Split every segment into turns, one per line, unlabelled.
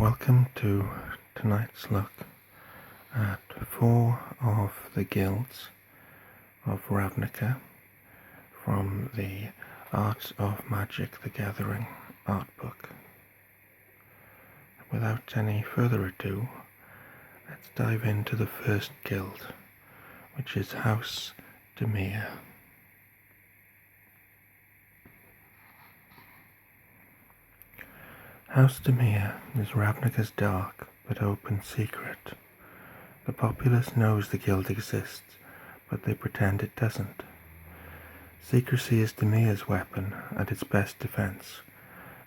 Welcome to tonight's look at 4 of the guilds of Ravnica from the Art of Magic the Gathering art book. Without any further ado, let's dive into the first guild, which is House Dimir. House Dimir is Ravnica's dark but open secret. The populace knows the guild exists, but they pretend it doesn't. Secrecy is Dimir's weapon and its best defense,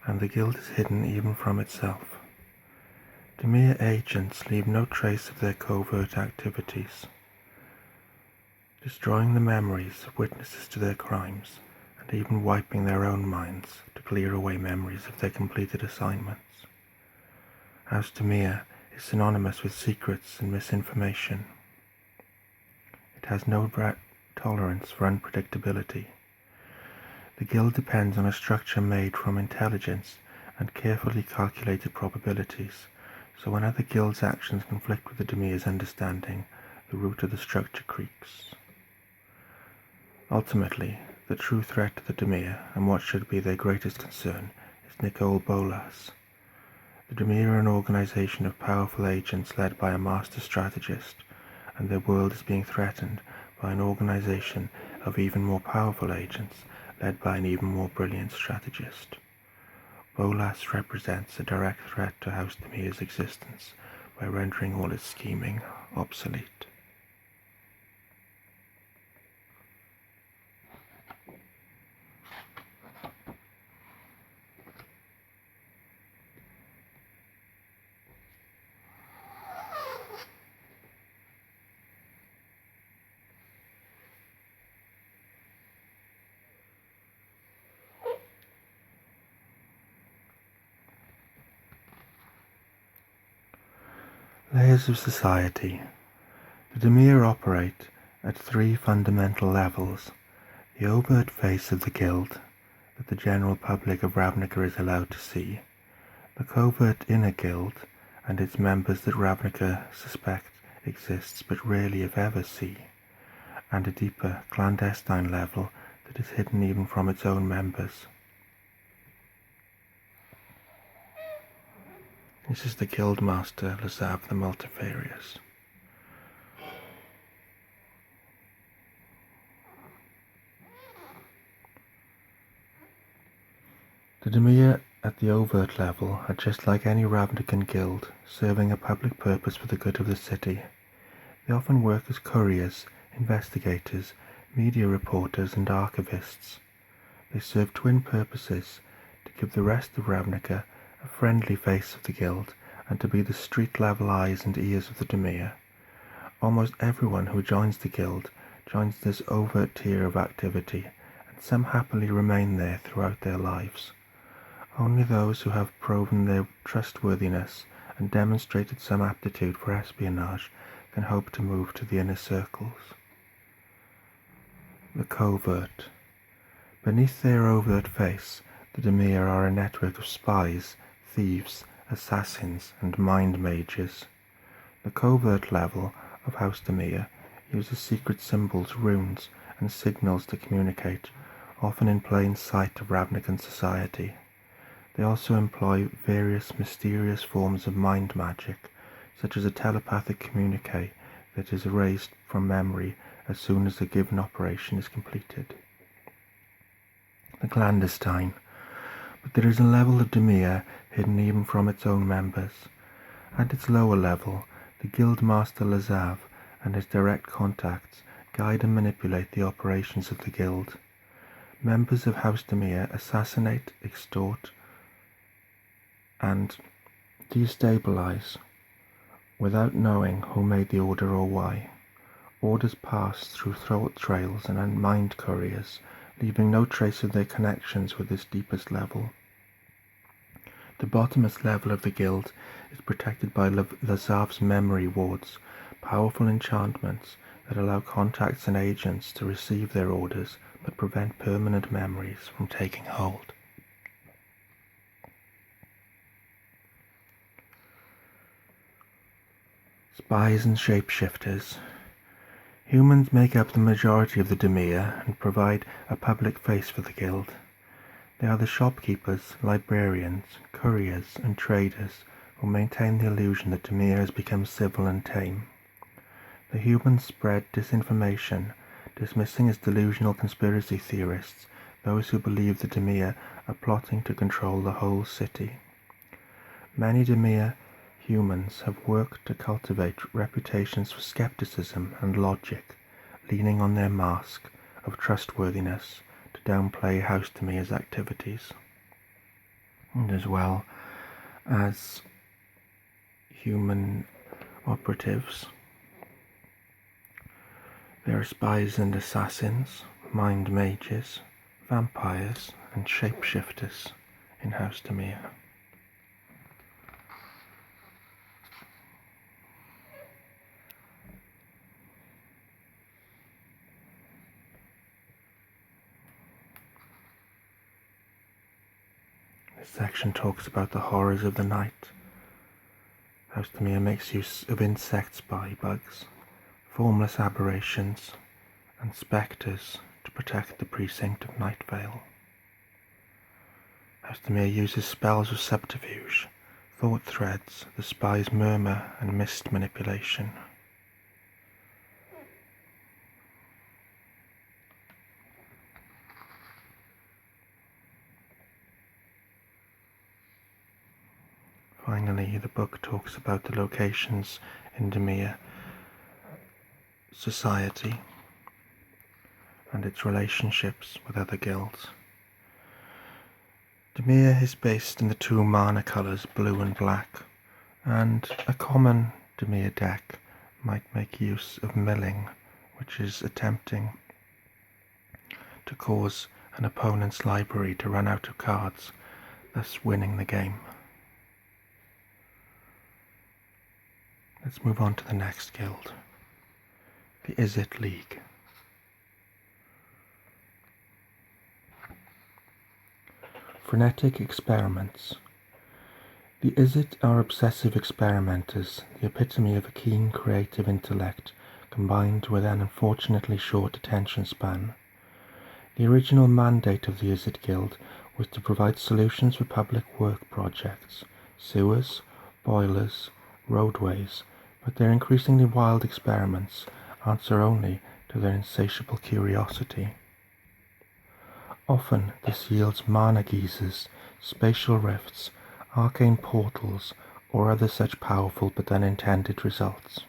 and the guild is hidden even from itself. Dimir agents leave no trace of their covert activities, destroying the memories of witnesses to their crimes, and even wiping their own minds to clear away memories of their completed assignments. House Dimir is synonymous with secrets and misinformation. It has no tolerance for unpredictability. The guild depends on a structure made from intelligence and carefully calculated probabilities, so when other guilds' actions conflict with the Dimir's understanding, the root of the structure creaks. Ultimately, the true threat to the Dimir, and what should be their greatest concern, is Nicole Bolas. The Dimir are an organization of powerful agents led by a master strategist, and their world is being threatened by an organization of even more powerful agents led by an even more brilliant strategist. Bolas represents a direct threat to House Dimir's existence by rendering all its scheming obsolete. Layers of society. The Dimir operate at 3 fundamental levels: the overt face of the guild, that the general public of Ravnica is allowed to see; the covert inner guild, and its members that Ravnica suspect exists but rarely if ever see; and a deeper, clandestine level that is hidden even from its own members. This is the Guildmaster Lazav the Multifarious. The Dimir at the overt level are just like any Ravnican guild, serving a public purpose for the good of the city. They often work as couriers, investigators, media reporters, and archivists. They serve twin purposes: to give the rest of Ravnica a friendly face of the guild, and to be the street-level eyes and ears of the Dimir. Almost everyone who joins the guild joins this overt tier of activity, and some happily remain there throughout their lives. Only those who have proven their trustworthiness and demonstrated some aptitude for espionage can hope to move to the inner circles. The covert. Beneath their overt face, the Dimir are a network of spies, thieves, assassins, and mind mages. The covert level of House Dimir uses secret symbols, runes, and signals to communicate, often in plain sight of Ravnican society. They also employ various mysterious forms of mind magic, such as a telepathic communique that is erased from memory as soon as a given operation is completed. The clandestine. But there is a level of Dimir hidden even from its own members. At its lower level, the Guildmaster Lazav and his direct contacts guide and manipulate the operations of the guild. Members of House Dimir assassinate, extort, and destabilize without knowing who made the order or why. Orders pass through throat trails and mind couriers, leaving no trace of their connections with this deepest level. The bottomest level of the guild is protected by Lazav's memory wards, powerful enchantments that allow contacts and agents to receive their orders but prevent permanent memories from taking hold. Spies and shapeshifters. Humans make up the majority of the Dimir and provide a public face for the guild. They are the shopkeepers, librarians, couriers, and traders who maintain the illusion that Dimir has become civil and tame. The humans spread disinformation, dismissing as delusional conspiracy theorists those who believe the Dimir are plotting to control the whole city. Many Dimir humans have worked to cultivate reputations for skepticism and logic, leaning on their mask of trustworthiness to downplay House Dimir's activities. And as well as human operatives, there are spies and assassins, mind mages, vampires, and shapeshifters in House Dimir. This section talks about the horrors of the night. House Dimir makes use of insect spy bugs, formless aberrations, and spectres to protect the precinct of Nightvale. House Dimir uses spells of subterfuge, thought threads, the spy's murmur, and mist manipulation. Finally, the book talks about the locations in Dimir society and its relationships with other guilds. Dimir is based in the two mana colours blue and black, and a common Dimir deck might make use of milling, which is attempting to cause an opponent's library to run out of cards, thus winning the game. Let's move on to the next guild, the Izzet League. Frenetic experiments. The Izzet are obsessive experimenters, the epitome of a keen creative intellect combined with an unfortunately short attention span. The original mandate of the Izzet Guild was to provide solutions for public work projects, sewers, boilers, roadways, but their increasingly wild experiments answer only to their insatiable curiosity. Often this yields mana geysers, spatial rifts, arcane portals, or other such powerful but unintended results.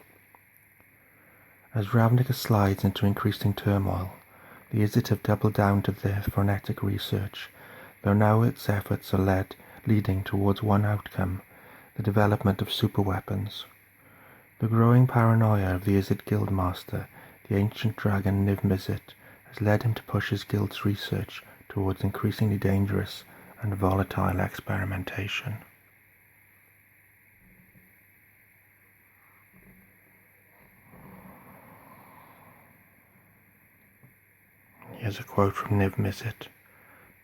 As Ravnica slides into increasing turmoil, the Izzet have doubled down to their frenetic research, though now its efforts are leading towards one outcome, the development of superweapons. The growing paranoia of the Izzet Guildmaster, the ancient dragon Niv-Mizzet, has led him to push his guild's research towards increasingly dangerous and volatile experimentation. Here's a quote from Niv-Mizzet.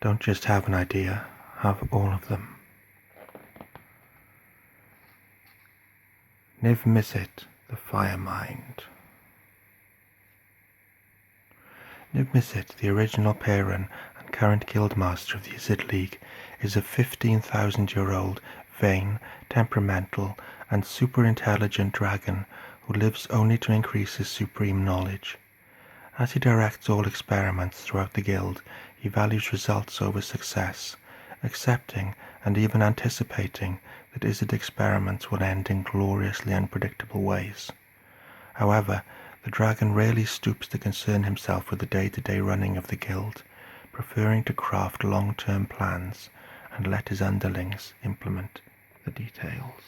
Don't just have an idea, have all of them. Niv-Mizzet, the Fire Mind. Niv-Mizzet, the original Perun and current guildmaster of the Izzet League, is a 15,000-year-old, vain, temperamental, and super-intelligent dragon who lives only to increase his supreme knowledge. As he directs all experiments throughout the guild, he values results over success, accepting and even anticipating that Izzet experiments will end in gloriously unpredictable ways. However, the dragon rarely stoops to concern himself with the day-to-day running of the guild, preferring to craft long-term plans and let his underlings implement the details.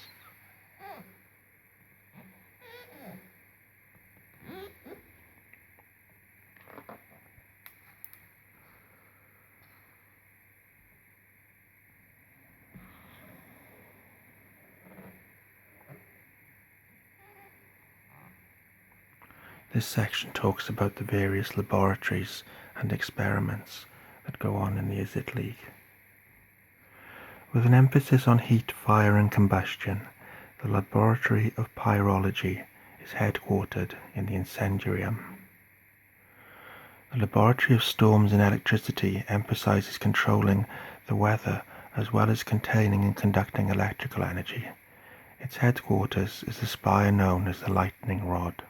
This section talks about the various laboratories and experiments that go on in the Izzet League. With an emphasis on heat, fire and combustion, the Laboratory of Pyrology is headquartered in the Incendiarium. The Laboratory of Storms and Electricity emphasizes controlling the weather as well as containing and conducting electrical energy. Its headquarters is the spire known as the Lightning Rod.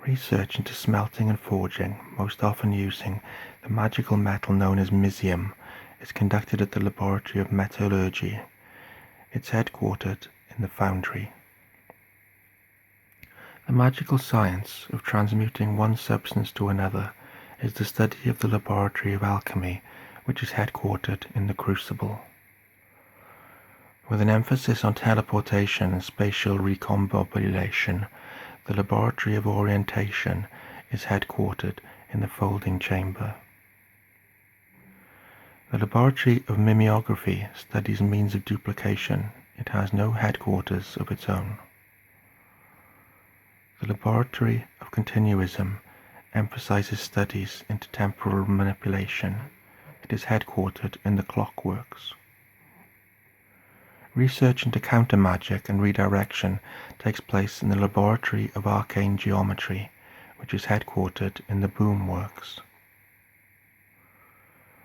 Research into smelting and forging, most often using the magical metal known as misium, is conducted at the Laboratory of Metallurgy. It's headquartered in the Foundry. The magical science of transmuting one substance to another is the study of the Laboratory of Alchemy, which is headquartered in the Crucible. With an emphasis on teleportation and spatial recombobulation, the Laboratory of Orientation is headquartered in the Folding Chamber. The Laboratory of Mimeography studies means of duplication. It has no headquarters of its own. The Laboratory of Continuism emphasizes studies into temporal manipulation. It is headquartered in the Clockworks. Research into counter-magic and redirection takes place in the Laboratory of Arcane Geometry, which is headquartered in the Boomworks.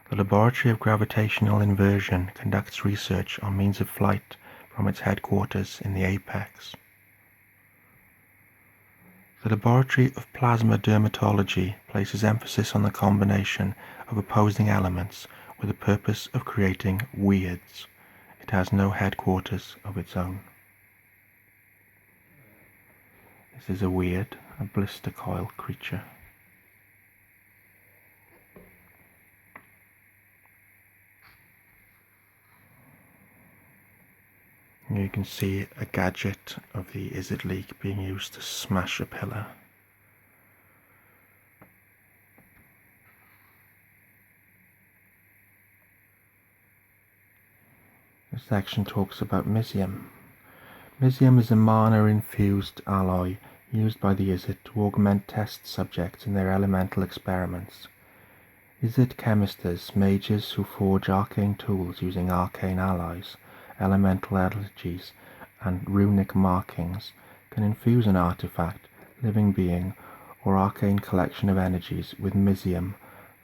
The Laboratory of Gravitational Inversion conducts research on means of flight from its headquarters in the Apex. The Laboratory of Plasma Dermatology places emphasis on the combination of opposing elements with the purpose of creating weirds. It has no headquarters of its own. This is a weird, a blister coil creature. And you can see a gadget of the Izzet League being used to smash a pillar. This section talks about misium. Misium is a mana-infused alloy used by the Izzet to augment test subjects in their elemental experiments. Izzet chemisters, mages who forge arcane tools using arcane alloys, elemental energies, and runic markings, can infuse an artifact, living being, or arcane collection of energies with misium,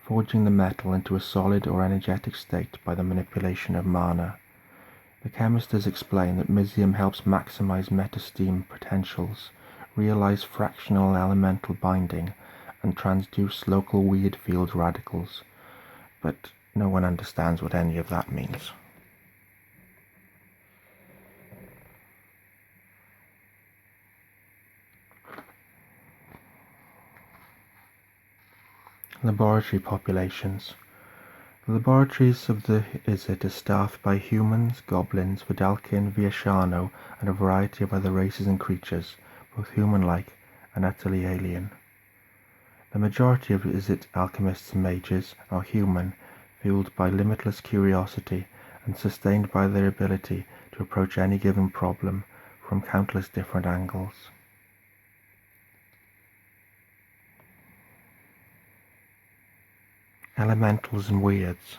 forging the metal into a solid or energetic state by the manipulation of mana. The chemisters explain that misium helps maximize metasteme potentials, realize fractional elemental binding, and transduce local weird field radicals, but no one understands what any of that means. Laboratory populations. The laboratories of the Izzet are staffed by humans, goblins, Vidalkin, Viashano, and a variety of other races and creatures, both human-like and utterly alien. The majority of Izzet alchemists and mages are human, fueled by limitless curiosity and sustained by their ability to approach any given problem from countless different angles. Elementals and weirds.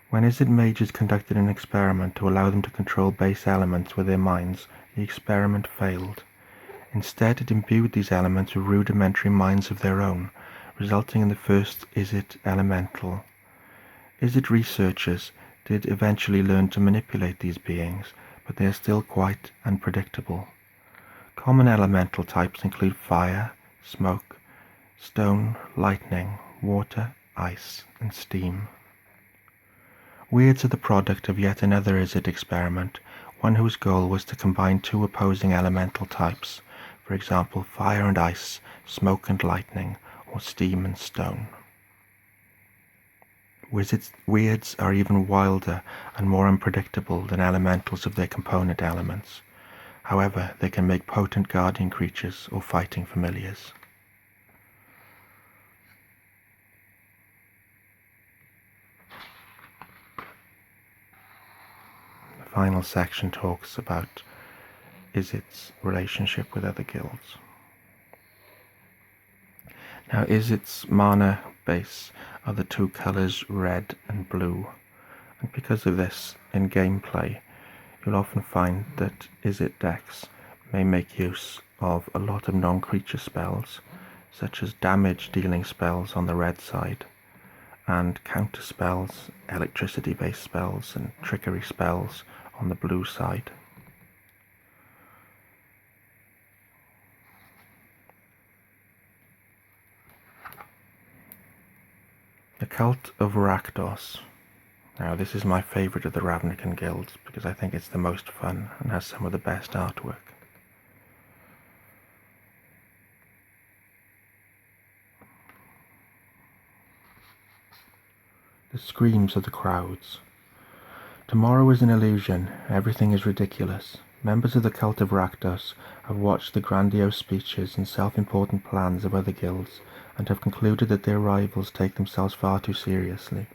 When Izzet mages conducted an experiment to allow them to control base elements with their minds, the experiment failed. Instead, it imbued these elements with rudimentary minds of their own, resulting in the first Izzet elemental. Izzet researchers did eventually learn to manipulate these beings, but they are still quite unpredictable. Common elemental types include fire, smoke, stone, lightning, water, ice, and steam. Weirds are the product of yet another Izzet experiment, one whose goal was to combine two opposing elemental types, for example fire and ice, smoke and lightning, or steam and stone. Weirds are even wilder and more unpredictable than elementals of their component elements. However, they can make potent guardian creatures or fighting familiars. The final section talks about Izzet's relationship with other guilds. Now, Izzet's mana base are the two colours red and blue, and because of this, in gameplay, you'll often find that Izzet decks may make use of a lot of non-creature spells, such as damage-dealing spells on the red side, and counter spells, electricity-based spells, and trickery spells on the blue side. The Cult of Rakdos. Now, this is my favourite of the Ravnican guilds because I think it's the most fun and has some of the best artwork. The screams of the crowds. Tomorrow is an illusion. Everything is ridiculous. Members of the Cult of Rakdos have watched the grandiose speeches and self-important plans of other guilds and have concluded that their rivals take themselves far too seriously.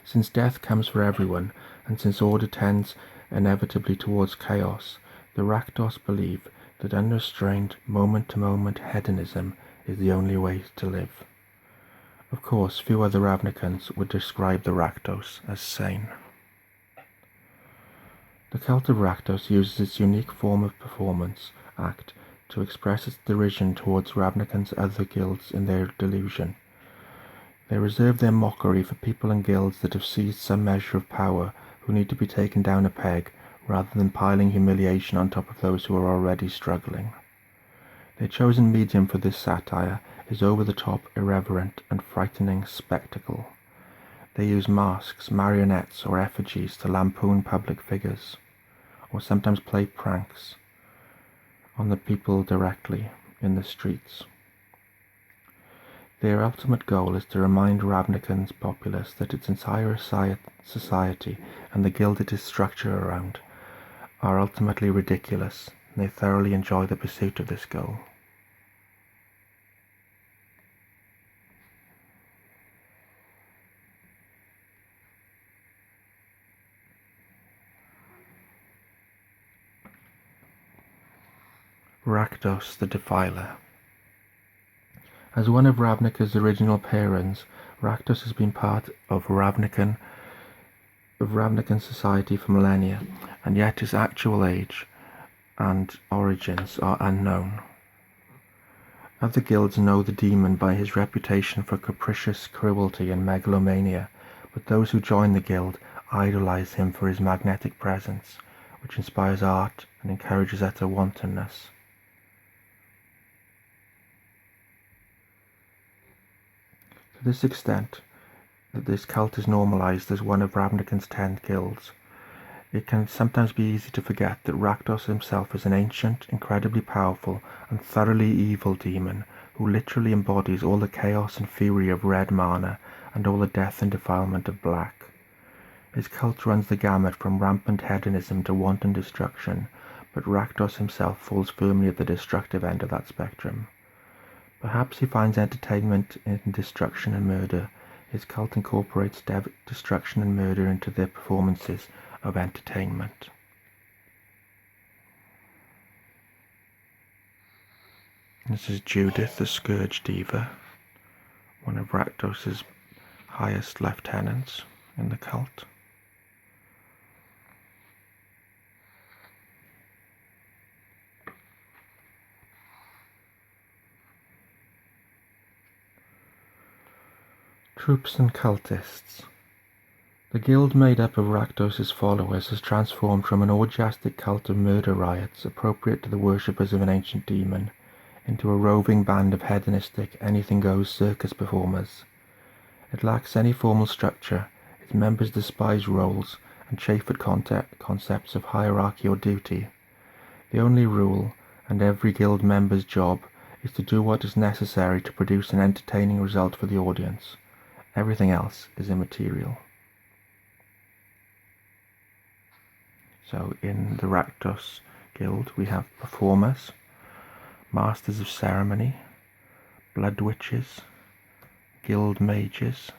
Since death comes for everyone, and since order tends inevitably towards chaos, the Rakdos believe that unrestrained, moment-to-moment hedonism is the only way to live. Of course, few other Ravnicans would describe the Rakdos as sane. The Cult of Rakdos uses its unique form of performance act to express its derision towards Ravnican's other guilds in their delusion. They reserve their mockery for people and guilds that have seized some measure of power, who need to be taken down a peg, rather than piling humiliation on top of those who are already struggling. Their chosen medium for this satire is over-the-top, irreverent, and frightening spectacle. They use masks, marionettes, or effigies to lampoon public figures, or sometimes play pranks on the people directly in the streets. Their ultimate goal is to remind Ravnican's populace that its entire society and the guild it is structured around are ultimately ridiculous, and they thoroughly enjoy the pursuit of this goal. Rakdos the Defiler. As one of Ravnica's original parents, Rakdos has been part of Ravnican society for millennia, and yet his actual age and origins are unknown. Other guilds know the demon by his reputation for capricious cruelty and megalomania, but those who join the guild idolize him for his magnetic presence, which inspires art and encourages utter wantonness. To this extent that this cult is normalized as one of Ravnican's 10 guilds, it can sometimes be easy to forget that Rakdos himself is an ancient, incredibly powerful, and thoroughly evil demon who literally embodies all the chaos and fury of red mana and all the death and defilement of black. His cult runs the gamut from rampant hedonism to wanton destruction, but Rakdos himself falls firmly at the destructive end of that spectrum. Perhaps he finds entertainment in destruction and murder. His cult incorporates destruction and murder into their performances of entertainment. This is Judith, the Scourge Diva, one of Rakdos's highest lieutenants in the cult. Troops and cultists. The guild made up of Rakdos's followers has transformed from an orgiastic cult of murder riots appropriate to the worshippers of an ancient demon into a roving band of hedonistic, anything-goes circus performers. It lacks any formal structure, its members despise roles and chafe at concepts of hierarchy or duty. The only rule, and every guild member's job, is to do what is necessary to produce an entertaining result for the audience. Everything else is immaterial. So in the Rakdos Guild we have performers, masters of ceremony, blood witches, guild mages,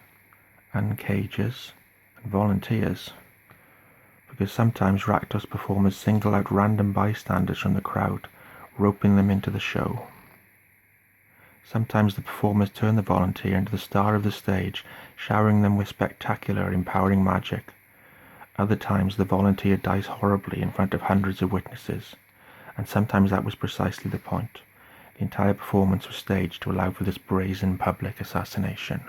uncagers, and volunteers, because sometimes Rakdos performers single out random bystanders from the crowd, roping them into the show. Sometimes the performers turn the volunteer into the star of the stage, showering them with spectacular, empowering magic. Other times the volunteer dies horribly in front of hundreds of witnesses, and sometimes that was precisely the point. The entire performance was staged to allow for this brazen public assassination.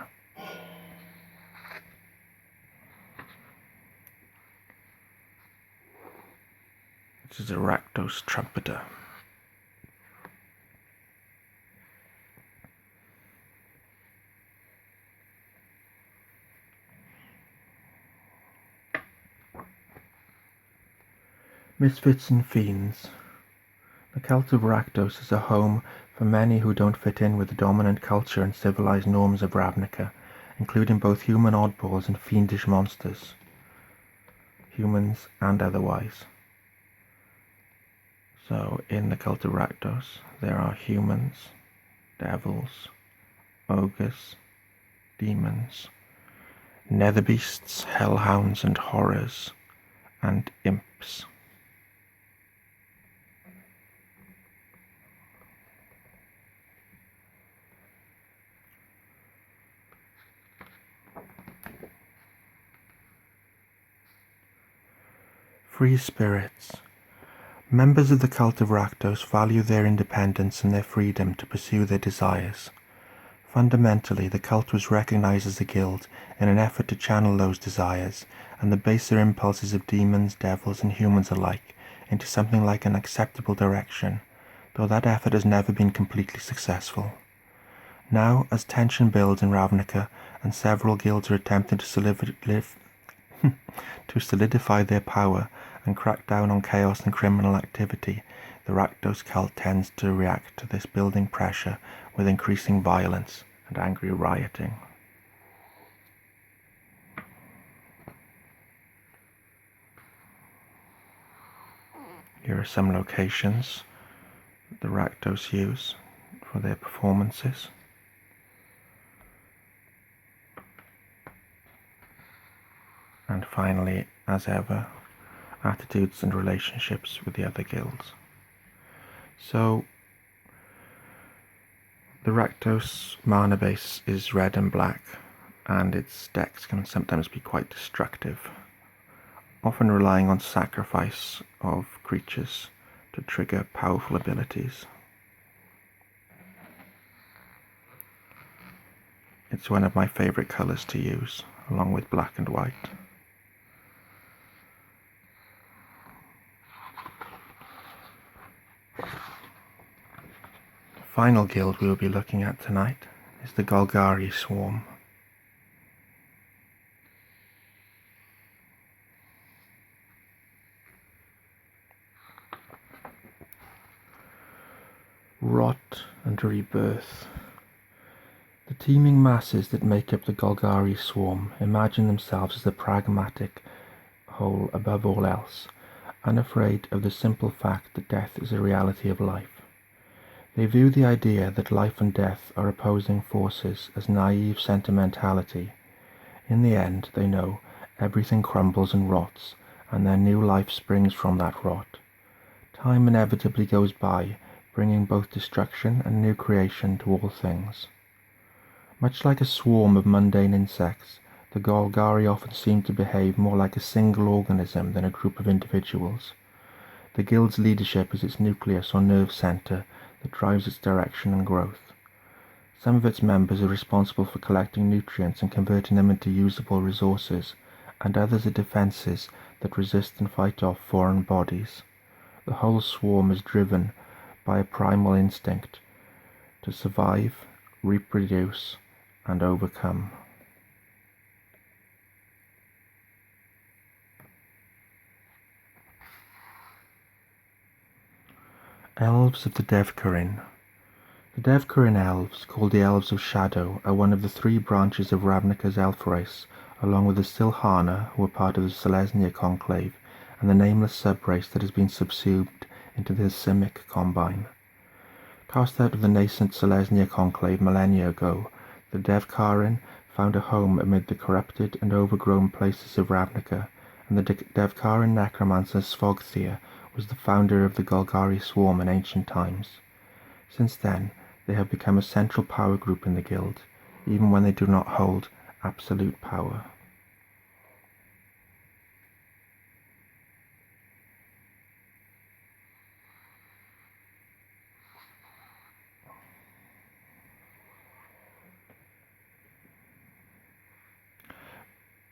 This is a Rakdos trumpeter. Misfits and Fiends. The cult of Rakdos is a home for many who don't fit in with the dominant culture and civilized norms of Ravnica, including both human oddballs and fiendish monsters, humans and otherwise. So in the cult of Rakdos, there are humans, devils, ogres, demons, nether beasts, hellhounds and horrors, and imps. Free spirits. Members of the cult of Rakdos value their independence and their freedom to pursue their desires. Fundamentally, the cult was recognized as a guild in an effort to channel those desires and the baser impulses of demons, devils, and humans alike into something like an acceptable direction, though that effort has never been completely successful. Now, as tension builds in Ravnica and several guilds are attempting to solidify their power and crack down on chaos and criminal activity, the Rakdos cult tends to react to this building pressure with increasing violence and angry rioting. Here are some locations the Rakdos use for their performances. And finally, as ever, attitudes and relationships with the other guilds. So, the Rakdos mana base is red and black, and its decks can sometimes be quite destructive, often relying on sacrifice of creatures to trigger powerful abilities. It's one of my favorite colors to use, along with black and white. The final guild we will be looking at tonight is the Golgari Swarm. Rot and rebirth. The teeming masses that make up the Golgari Swarm imagine themselves as the pragmatic whole above all else, unafraid of the simple fact that death is a reality of life. They view the idea that life and death are opposing forces as naive sentimentality. In the end, they know, everything crumbles and rots, and their new life springs from that rot. Time inevitably goes by, bringing both destruction and new creation to all things. Much like a swarm of mundane insects, the Golgari often seem to behave more like a single organism than a group of individuals. The guild's leadership is its nucleus or nerve center that drives its direction and growth. Some of its members are responsible for collecting nutrients and converting them into usable resources, and others are defenses that resist and fight off foreign bodies. The whole swarm is driven by a primal instinct to survive, reproduce, and overcome. Elves of the Devkarin. The Devkarin elves, called the Elves of Shadow, are one of the three branches of Ravnica's elf race, along with the Silhana, who are part of the Selesnya conclave, and the nameless subrace that has been subsumed into the Simic combine. Cast out of the nascent Selesnya conclave millennia ago, the Devkarin found a home amid the corrupted and overgrown places of Ravnica, and the Devkarin necromancer Svogthir was the founder of the Golgari Swarm in ancient times. Since then, they have become a central power group in the guild, even when they do not hold absolute power.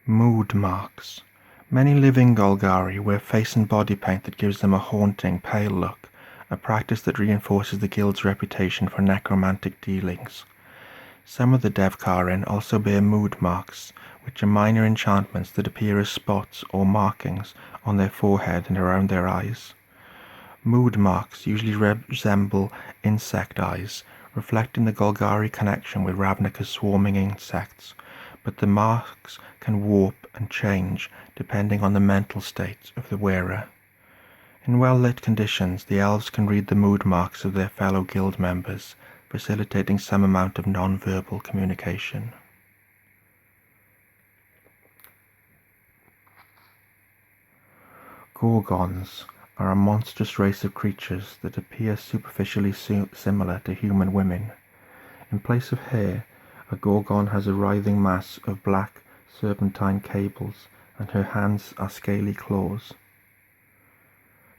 Mood marks. Many living Golgari wear face and body paint that gives them a haunting, pale look, a practice that reinforces the guild's reputation for necromantic dealings. Some of the Devkarin also bear mood marks, which are minor enchantments that appear as spots or markings on their forehead and around their eyes. Mood marks usually resemble insect eyes, reflecting the Golgari connection with Ravnica's swarming insects, but the marks can warp and change depending on the mental state of the wearer. In well-lit conditions, the elves can read the mood marks of their fellow guild members, facilitating some amount of non-verbal communication. Gorgons are a monstrous race of creatures that appear superficially similar to human women. In place of hair, a Gorgon has a writhing mass of black serpentine cables, and her hands are scaly claws.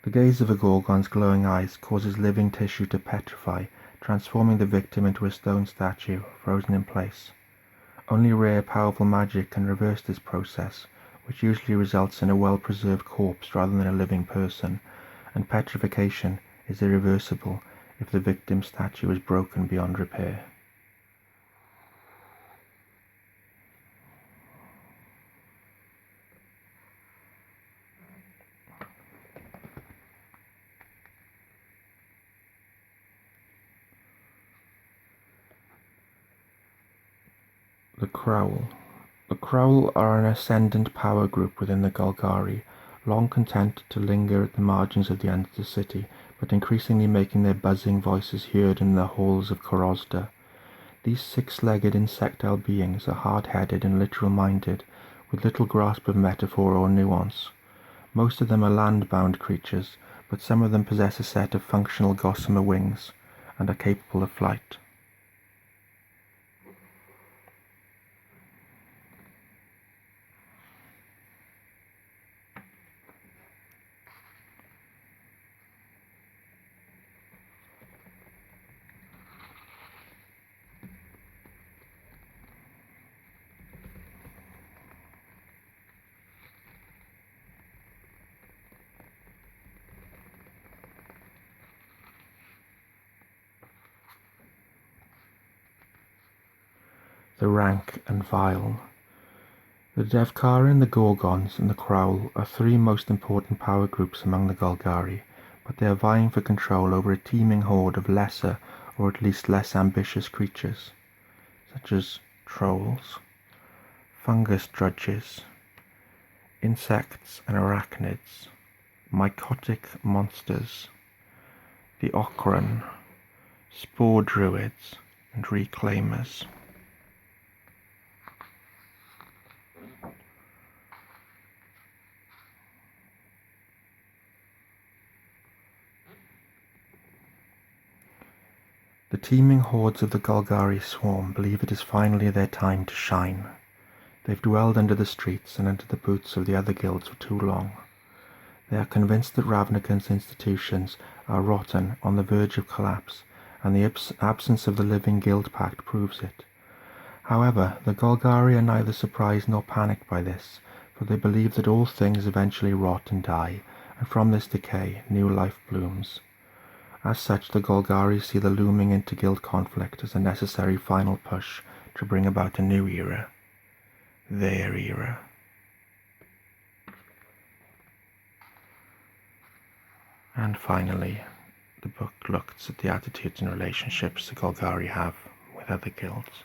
The gaze of a Gorgon's glowing eyes causes living tissue to petrify, transforming the victim into a stone statue, frozen in place. Only rare, powerful magic can reverse this process, which usually results in a well-preserved corpse rather than a living person, and petrification is irreversible if the victim's statue is broken beyond repair. The Crowl. The Crowl are an ascendant power group within the Golgari, long content to linger at the margins of the Undercity, but increasingly making their buzzing voices heard in the halls of Corozda. These six-legged insectile beings are hard-headed and literal-minded, with little grasp of metaphor or nuance. Most of them are land-bound creatures, but some of them possess a set of functional gossamer wings, and are capable of flight. The Rank and Vile. The Devkarin, the Gorgons, and the Crowl are three most important power groups among the Golgari, but they are vying for control over a teeming horde of lesser, or at least less ambitious creatures, such as trolls, fungus drudges, insects and arachnids, mycotic monsters, the Okran, spore druids, and reclaimers. The teeming hordes of the Golgari swarm believe it is finally their time to shine. They've dwelled under the streets and under the boots of the other guilds for too long. They are convinced that Ravnica's institutions are rotten, on the verge of collapse, and the absence of the living guild pact proves it. However, the Golgari are neither surprised nor panicked by this, for they believe that all things eventually rot and die, and from this decay new life blooms. As such, the Golgari see the looming inter-guild conflict as a necessary final push to bring about a new era. Their era. And finally, the book looks at the attitudes and relationships the Golgari have with other guilds.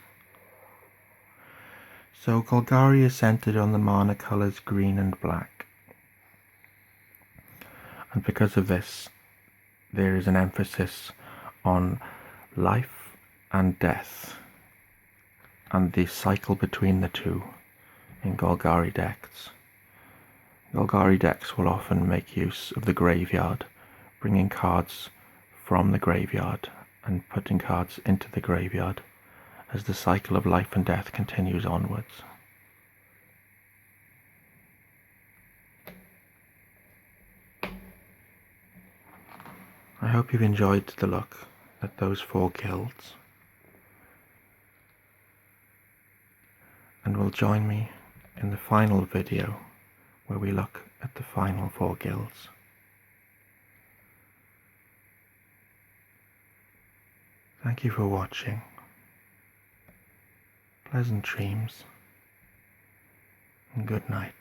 So Golgari is centered on the mana colors green and black. And because of this, there is an emphasis on life and death and the cycle between the two in Golgari decks. Golgari decks will often make use of the graveyard, bringing cards from the graveyard and putting cards into the graveyard as the cycle of life and death continues onwards. I hope you've enjoyed the look at those four guilds, and will join me in the final video where we look at the final 4 guilds. Thank you for watching. Pleasant dreams and good night.